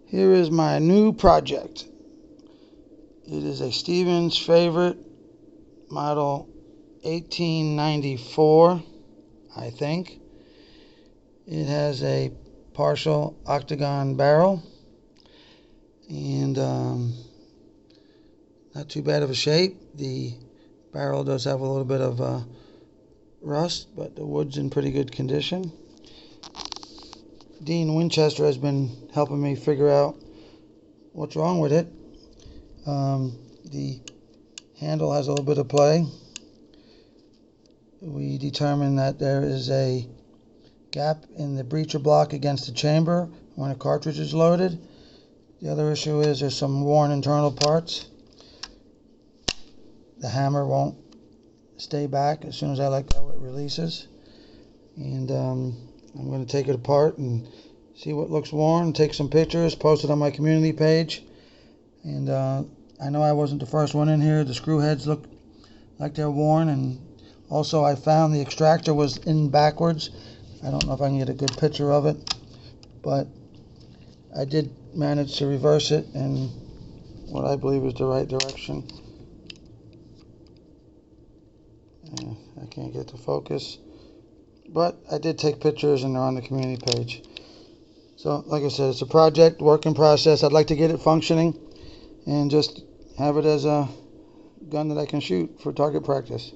Here is my new project. It is a Stevens favorite, model 1894, I think. It has a partial octagon barrel and not too bad of a shape. The barrel does have a little bit of rust, but the wood's in pretty good condition. Dean Winchester has been helping me figure out what's wrong with it. The handle has a little bit of play. We determined that there is a gap in the breacher block against the chamber when a cartridge is loaded. The other issue is there's some worn internal parts. The hammer won't stay back. As soon as I let go, it releases. And I'm going to take it apart and see what looks worn, take some pictures, post it on my community page. And I know I wasn't the first one in here. The screw heads look like they're worn, and also I found the extractor was in backwards. I don't know if I can get a good picture of it, but I did manage to reverse it in what I believe is the right direction. I can't get to focus, but I did take pictures and they're on the community page. So like I said, it's a project, work in process. I'd like to get it functioning and just have it as a gun that I can shoot for target practice.